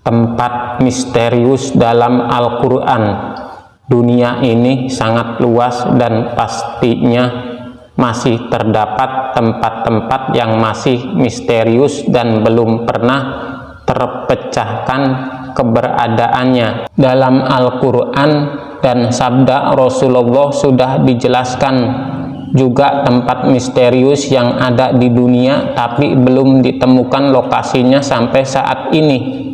tempat misterius dalam Al-Quran. Dunia ini sangat luas dan pastinya masih terdapat tempat-tempat yang masih misterius dan belum pernah terpecahkan keberadaannya. Dalam Al-Quran dan sabda Rasulullah sudah dijelaskan juga tempat misterius yang ada di dunia tapi belum ditemukan lokasinya sampai saat ini.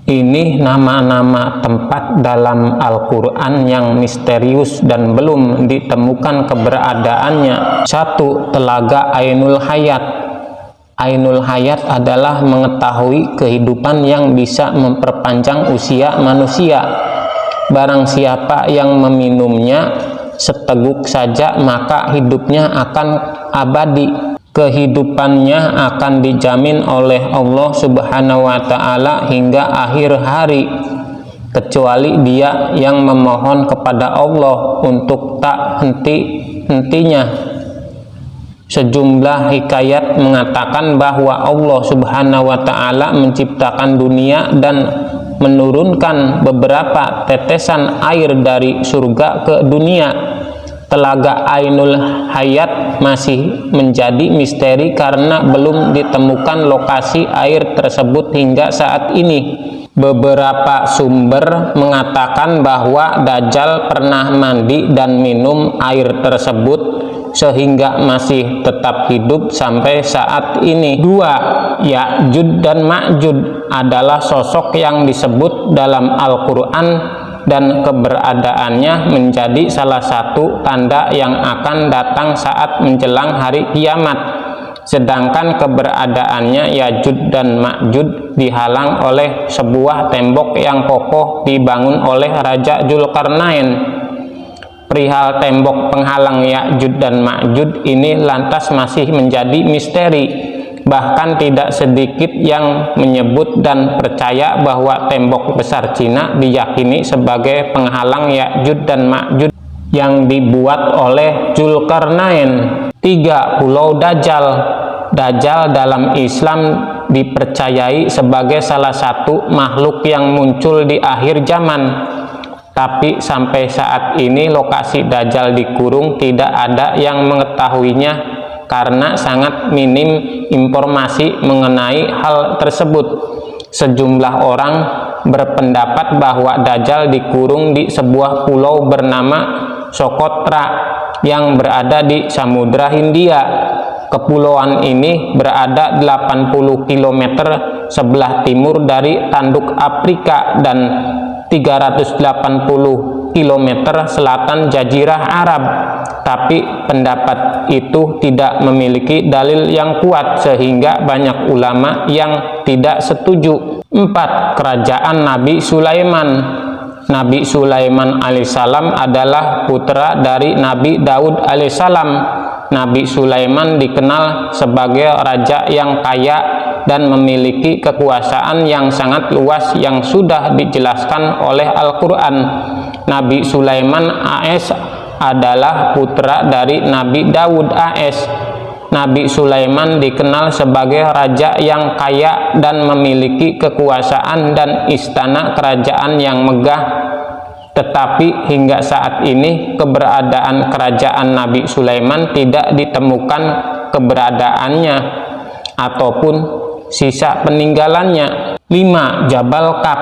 Ini nama-nama tempat dalam Al-Quran yang misterius dan belum ditemukan keberadaannya. 1. Telaga Ainul Hayat. Ainul Hayat adalah mengetahui kehidupan yang bisa memperpanjang usia manusia. Barang siapa yang meminumnya seteguk saja maka hidupnya akan abadi. Kehidupannya akan dijamin oleh Allah Subhanahu wa Ta'ala hingga akhir hari, kecuali dia yang memohon kepada Allah untuk tak henti-hentinya. Sejumlah hikayat mengatakan bahwa Allah Subhanahu wa Ta'ala menciptakan dunia dan menurunkan beberapa tetesan air dari surga ke dunia. Telaga Ainul Hayat masih menjadi misteri karena belum ditemukan lokasi air tersebut hingga saat ini. Beberapa sumber mengatakan bahwa Dajjal pernah mandi dan minum air tersebut sehingga masih tetap hidup sampai saat ini. 2. Ya'jud dan Ma'jud adalah sosok yang disebut dalam Al-Quran dan keberadaannya menjadi salah satu tanda yang akan datang saat menjelang hari kiamat. Sedangkan keberadaannya Ya'jud dan Ma'jud dihalang oleh sebuah tembok yang kokoh dibangun oleh Raja Dzulkarnain. Perihal tembok penghalang Ya'jud dan Ma'jud ini lantas masih menjadi misteri. Bahkan tidak sedikit yang menyebut dan percaya bahwa tembok besar Cina diyakini sebagai penghalang Ya'jud dan Ma'jud yang dibuat oleh Dzulkarnain. 3. Pulau Dajjal. Dajjal dalam Islam dipercayai sebagai salah satu makhluk yang muncul di akhir zaman. Tapi sampai saat ini lokasi Dajjal dikurung tidak ada yang mengetahuinya karena sangat minim informasi mengenai hal tersebut. Sejumlah orang berpendapat bahwa Dajjal dikurung di sebuah pulau bernama Socotra yang berada di Samudra Hindia. Kepulauan ini berada 80 km sebelah timur dari tanduk Afrika dan 380 km selatan Jazirah Arab. Tapi pendapat itu tidak memiliki dalil yang kuat sehingga banyak ulama yang tidak setuju. 4. Kerajaan Nabi Sulaiman. Nabi Sulaiman alaihissalam adalah putra dari Nabi Daud alaihissalam. Nabi Sulaiman dikenal sebagai raja yang kaya dan memiliki kekuasaan yang sangat luas yang sudah dijelaskan oleh Al-Quran. Nabi Sulaiman AS adalah putra dari Nabi Daud AS. Nabi Sulaiman dikenal sebagai raja yang kaya dan memiliki kekuasaan dan istana kerajaan yang megah. Tetapi hingga saat ini keberadaan kerajaan Nabi Sulaiman tidak ditemukan keberadaannya ataupun sisa peninggalannya. 5. Jabal Kaf.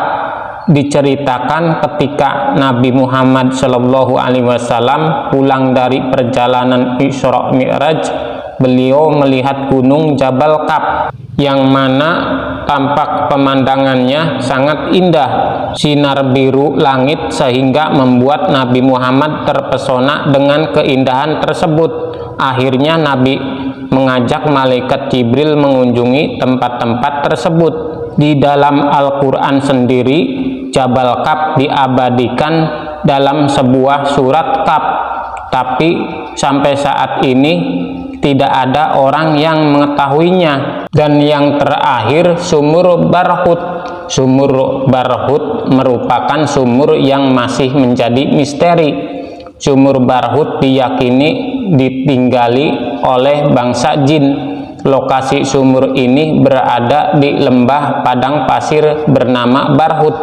Diceritakan ketika Nabi Muhammad SAW pulang dari perjalanan Isra Mi'raj, beliau melihat gunung Jabal Kaf yang mana tampak pemandangannya sangat indah, sinar biru langit sehingga membuat Nabi Muhammad terpesona dengan keindahan tersebut. Akhirnya Nabi mengajak malaikat Jibril mengunjungi tempat-tempat tersebut. Di dalam Al-Quran sendiri, Jabal Kaf diabadikan dalam sebuah surat Kaf, tapi sampai saat ini tidak ada orang yang mengetahuinya. Dan yang terakhir, sumur Barhut. Sumur Barhut merupakan sumur yang masih menjadi misteri. Sumur Barhut diyakini ditinggali oleh bangsa jin. Lokasi sumur ini berada di lembah padang pasir bernama Barhut,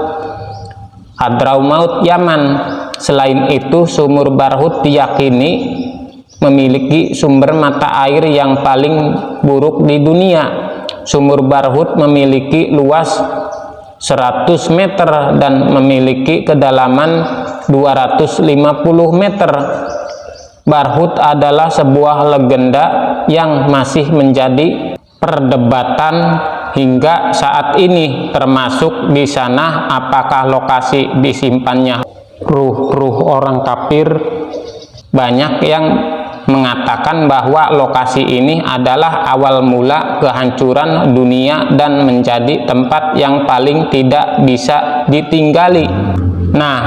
Hadramaut, Yaman. Selain itu, sumur Barhut diyakini memiliki sumber mata air yang paling buruk di dunia. Sumur Barhut memiliki luas 100 meter dan memiliki kedalaman 250 meter. Barhut adalah sebuah legenda yang masih menjadi perdebatan hingga saat ini, termasuk di sana apakah lokasi disimpannya ruh-ruh orang kafir. Banyak yang mengatakan bahwa lokasi ini adalah awal mula kehancuran dunia dan menjadi tempat yang paling tidak bisa ditinggali. Nah,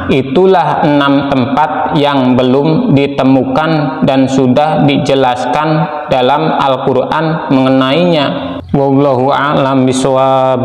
itulah 6 tempat yang belum ditemukan dan sudah dijelaskan dalam Al-Quran mengenainya. Wallahu a'lam bishawab.